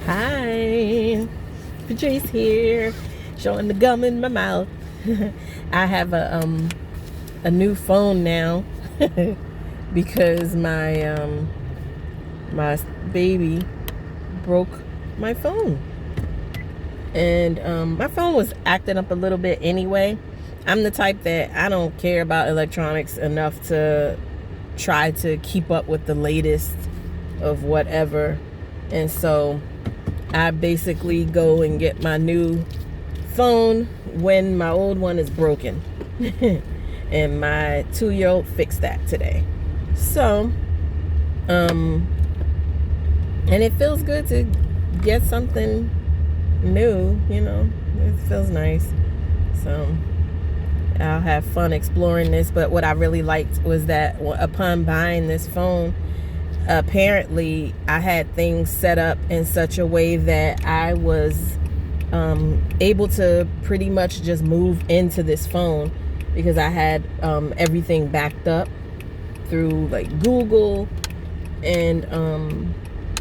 Hi, Patrice here, showing the gum in my mouth. I have a new phone now because my baby broke my phone, and my phone was acting up a little bit anyway. I'm the type that I don't care about electronics enough to try to keep up with the latest of whatever, and so I basically go and get my new phone when my old one is broken. And my 2-year-old fixed that today. So, and it feels good to get something new, it feels nice. So, I'll have fun exploring this. But what I really liked was that upon buying this phone, apparently I had things set up in such a way that I was able to pretty much just move into this phone because I had everything backed up through like Google and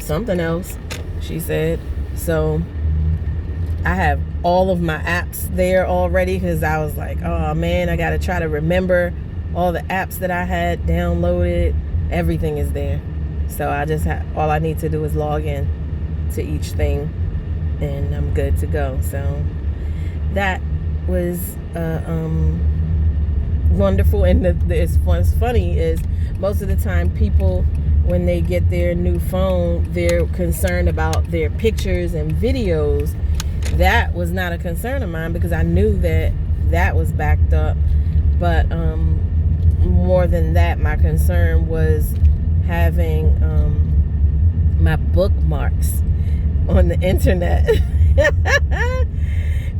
something else, she said. So I have all of my apps there already because I was like, oh man, I gotta try to remember all the apps that I had downloaded. Everything is there. So I just all I need to do is log in to each thing and I'm good to go. So that was wonderful. And what's funny is most of the time people, when they get their new phone, they're concerned about their pictures and videos. That was not a concern of mine because I knew that was backed up. But more than that, my concern was having my bookmarks on the internet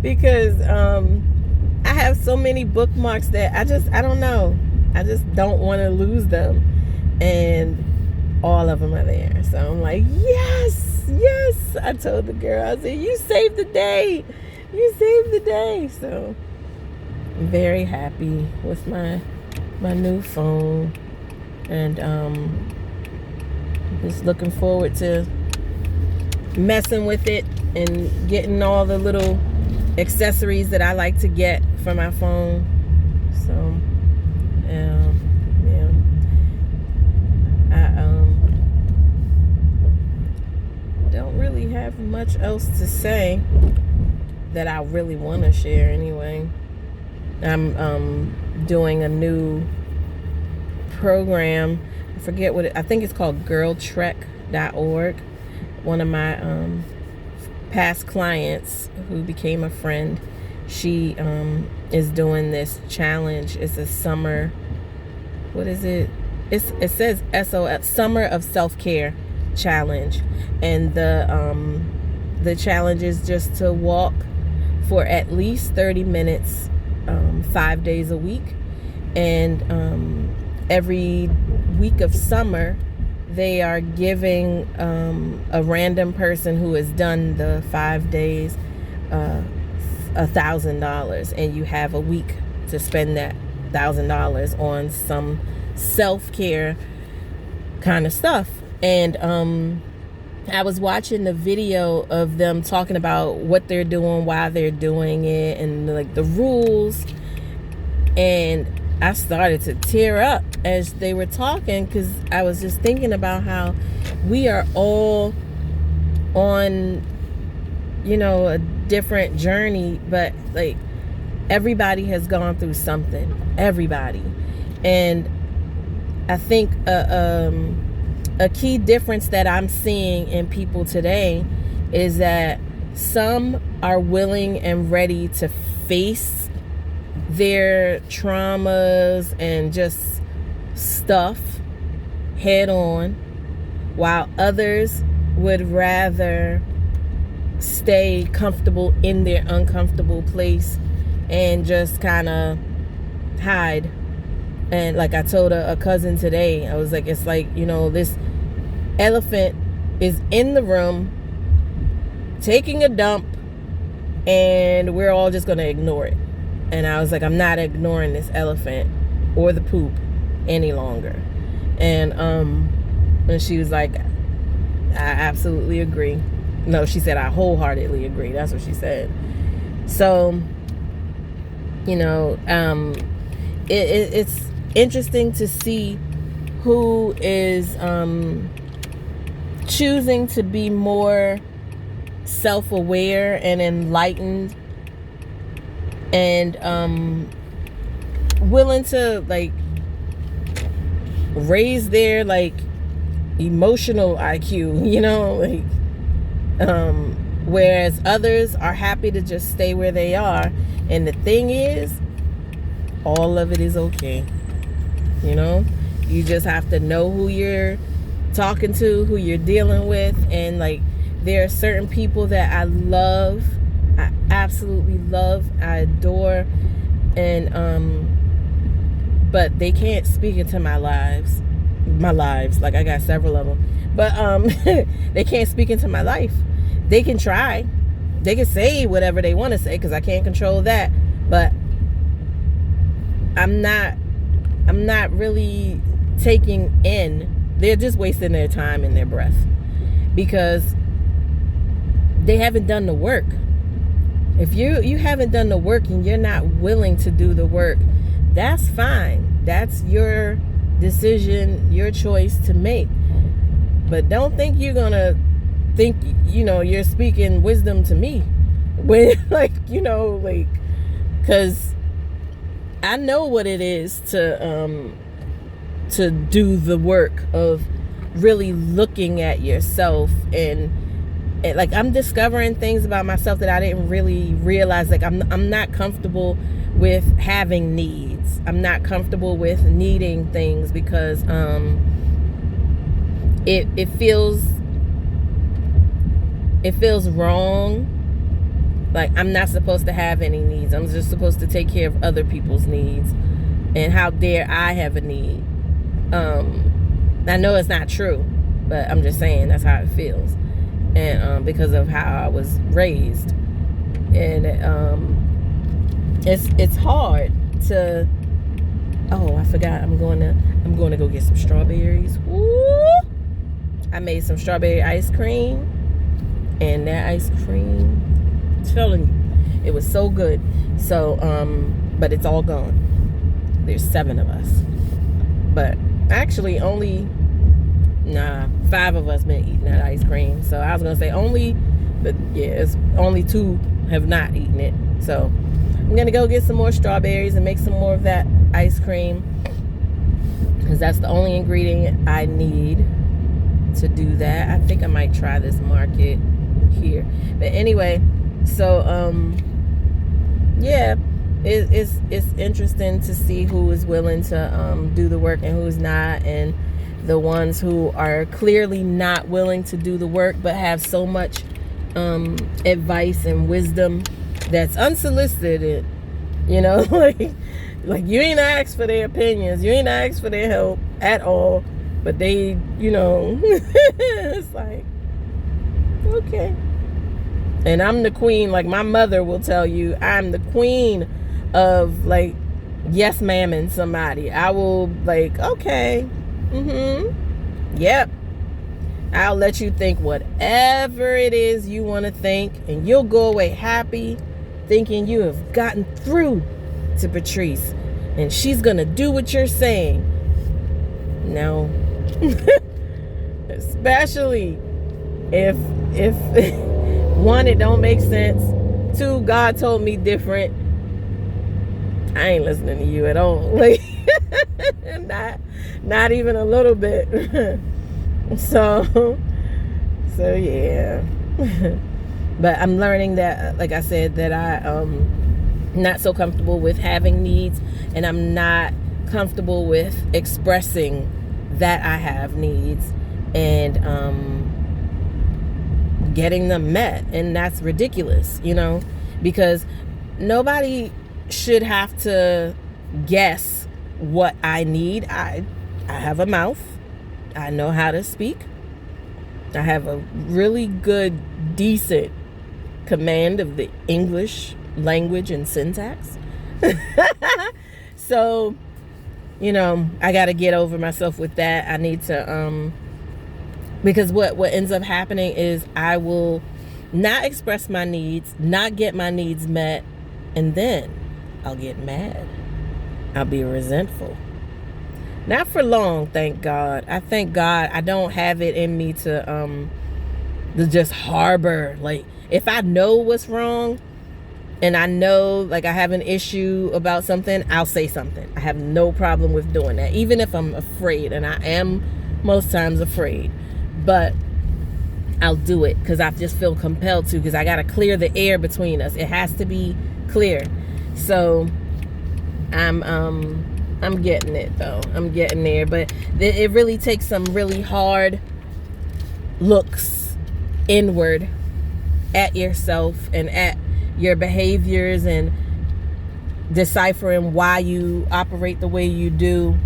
because I have so many bookmarks that I don't know, I just don't want to lose them, and all of them are there. So I'm like, yes, I told the girl, I said, you saved the day. So I'm very happy with my new phone, and just looking forward to messing with it and getting all the little accessories that I like to get for my phone. So yeah, I don't really have much else to say that I really want to share anyway. I'm doing a new program. I forget what I think it's called girltrek.org. One of my past clients who became a friend, she is doing this challenge. It's a summer, what is it? It says SOL, Summer of Self-Care Challenge. And the challenge is just to walk for at least 30 minutes 5 days a week. And every week of summer, they are giving a random person who has done the 5 days $1,000, and you have a week to spend that $1,000 on some self-care kind of stuff. And I was watching the video of them talking about what they're doing, why they're doing it, and like the rules, and I started to tear up as they were talking because I was just thinking about how we are all on, a different journey, but like everybody has gone through something. Everybody. And I think a key difference that I'm seeing in people today is that some are willing and ready to face their traumas and just stuff head on, while others would rather stay comfortable in their uncomfortable place and just kind of hide. And like I told a cousin today, I was like, it's like, this elephant is in the room taking a dump and we're all just going to ignore it. And I was like, I'm not ignoring this elephant or the poop any longer. And she was like, I absolutely agree. No, she said, I wholeheartedly agree. That's what she said. So, you know, it's interesting to see who is choosing to be more self-aware and enlightened and willing to like raise their like emotional IQ, you know, like whereas others are happy to just stay where they are. And the thing is, all of it is okay. You know, you just have to know who you're talking to, who you're dealing with. And like, there are certain people that I love, I absolutely love, I adore, and but they can't speak into my lives. Like, I got several of them, but they can't speak into my life. They can try, they can say whatever they want to say, because I can't control that, but I'm not really taking in. They're just wasting their time and their breath, because they haven't done the work. If you haven't done the work and you're not willing to do the work, that's fine. That's your decision, your choice to make. But don't think you're gonna think, you know, you're speaking wisdom to me when, like, you know, like, because I know what it is to do the work of really looking at yourself, and like, I'm discovering things about myself that I didn't really realize. Like, I'm not comfortable with having needs. I'm not comfortable with needing things, because it feels wrong. Like, I'm not supposed to have any needs. I'm just supposed to take care of other people's needs. And how dare I have a need? I know it's not true, but I'm just saying that's how it feels. And because of how I was raised. And it's hard to, oh, I forgot, I'm going to go get some strawberries. Woo! I made some strawberry ice cream, and that ice cream, I'm telling you, it was so good. So but it's all gone. There's 7 of us, but actually only 5 of us been eating that ice cream. So I was gonna say only, but yeah, it's only 2 have not eaten it. So I'm gonna go get some more strawberries and make some more of that ice cream, because that's the only ingredient I need to do that. I think I might try this market here, but anyway, so yeah, it's interesting to see who is willing to do the work and who's not. And the ones who are clearly not willing to do the work but have so much advice and wisdom that's unsolicited, you know, like you ain't asked for their opinions, you ain't asked for their help at all, but they, you know, it's like, okay. And I'm the queen, like my mother will tell you, I'm the queen of like yes ma'am and somebody. I will like, okay, yep, I'll let you think whatever it is you want to think, and you'll go away happy thinking you have gotten through to Patrice and she's gonna do what you're saying. No. Especially if 1, it don't make sense, 2, God told me different. I ain't listening to you at all. Like, not even a little bit. So yeah. But I'm learning that, like I said, that I'm not so comfortable with having needs, and I'm not comfortable with expressing that I have needs and getting them met. And that's ridiculous, you know, because nobody should have to guess what I need. I have a mouth. I know how to speak. I have a really good, decent command of the English language and syntax. So, you know, I got to get over myself with that. I need to, because what ends up happening is I will not express my needs, not get my needs met, and then I'll get mad. I'll be resentful. Not for long, thank God. I thank God I don't have it in me to just harbor. Like, if I know what's wrong and I know, like, I have an issue about something, I'll say something. I have no problem with doing that, even if I'm afraid, and I am most times afraid. But I'll do it because I just feel compelled to, because I got to clear the air between us. It has to be clear. So I'm getting it, though. I'm getting there. But it really takes some really hard looks inward at yourself and at your behaviors, and deciphering why you operate the way you do,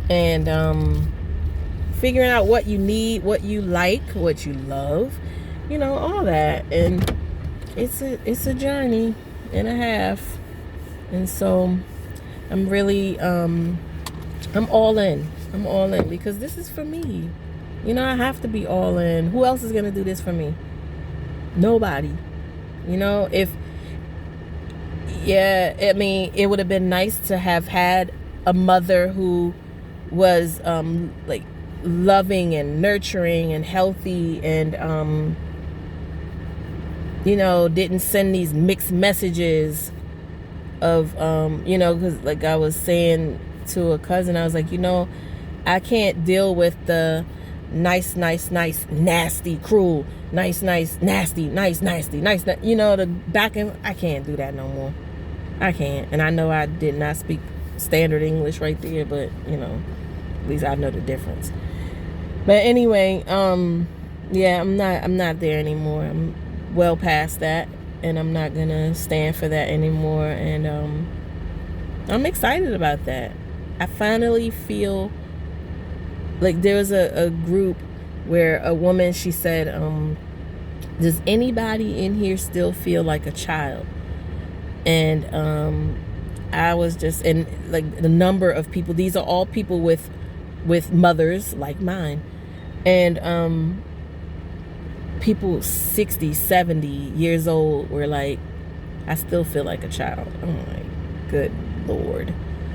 and figuring out what you need, what you like, what you love, you know, all that. And it's a journey and a half. And so I'm really I'm all in. I'm all in because this is for me. You know, I have to be all in. Who else is going to do this for me? Nobody. You know, I mean, it would have been nice to have had a mother who was like loving and nurturing and healthy, and you know, didn't send these mixed messages of you know, because like I was saying to a cousin, I was like, you know, I can't deal with the nice, nasty, cruel, nice, nasty, nice, you know, the back end. I can't do that no more. I can't. And I know I did not speak standard English right there, but you know, at least I know the difference. But anyway, yeah, I'm not there anymore. I'm well past that, and I'm not gonna stand for that anymore. And I'm excited about that. I finally feel like there was a group where a woman, she said, does anybody in here still feel like a child? And I was just, and like the number of people, these are all people with mothers like mine, and people 60, 70 years old were like, I still feel like a child. I'm like, good Lord.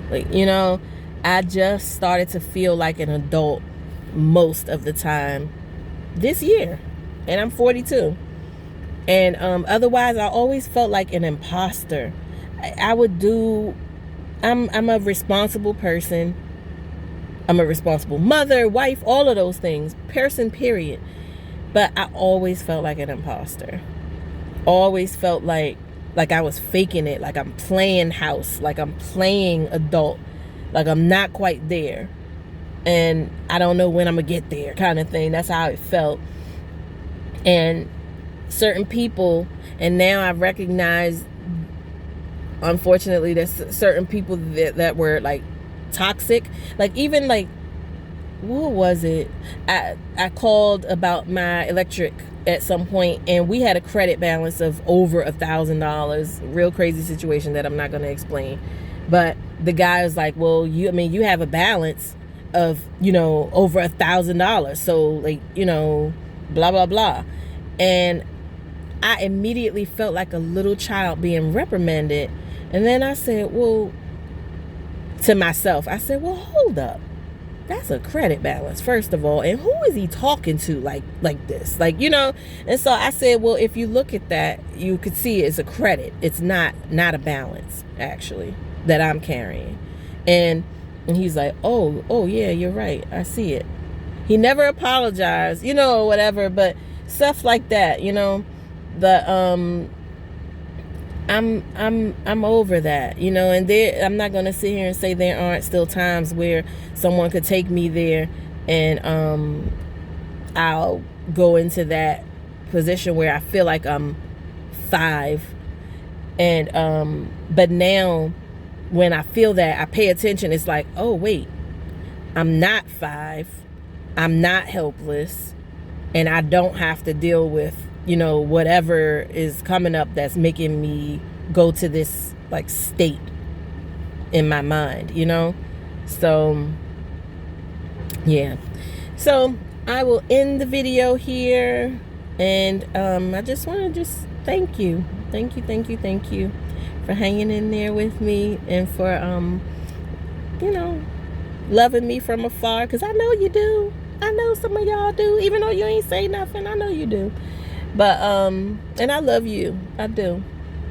Like, you know, I just started to feel like an adult most of the time this year, and I'm 42. And otherwise, I always felt like an imposter. I'm a responsible person. I'm a responsible mother, wife, all of those things, person, period. But I always felt like an imposter. Always felt like I was faking it, like I'm playing house, like I'm playing adult, like I'm not quite there, and I don't know when I'm gonna get there, kind of thing. That's how it felt. And certain people, and now I recognize, unfortunately, there's certain people that were like toxic. Like, even like, what was it? I called about my electric at some point, and we had a credit balance of over $1,000. Real crazy situation that I'm not going to explain. But the guy was like, well, you have a balance of, you know, over $1,000. So, like, you know, blah, blah, blah. And I immediately felt like a little child being reprimanded. And then I said, well, to myself, I said, well, hold up. That's a credit balance, first of all. And who is he talking to like this? Like, you know? And so I said, well, if you look at that, you could see it's a credit. It's not a balance, actually, that I'm carrying. And he's like, oh yeah, you're right. I see it. He never apologized, you know, or whatever, but stuff like that, you know. The I'm over that, you know. And I'm not gonna sit here and say there aren't still times where someone could take me there, and I'll go into that position where I feel like I'm 5, and but now when I feel that, I pay attention. It's like, oh wait, I'm not 5, I'm not helpless, and I don't have to deal with, you know, whatever is coming up that's making me go to this like state in my mind, you know. So yeah, so I will end the video here. And I just want to just thank you. Thank you for hanging in there with me, and for, you know, loving me from afar, because I know you do. I know some of y'all do, even though you ain't say nothing. I know you do. But, and I love you. I do.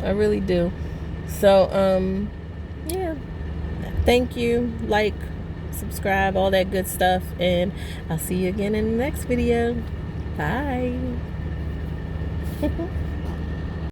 I really do. So, yeah. Thank you. Like, subscribe, all that good stuff. And I'll see you again in the next video. Bye.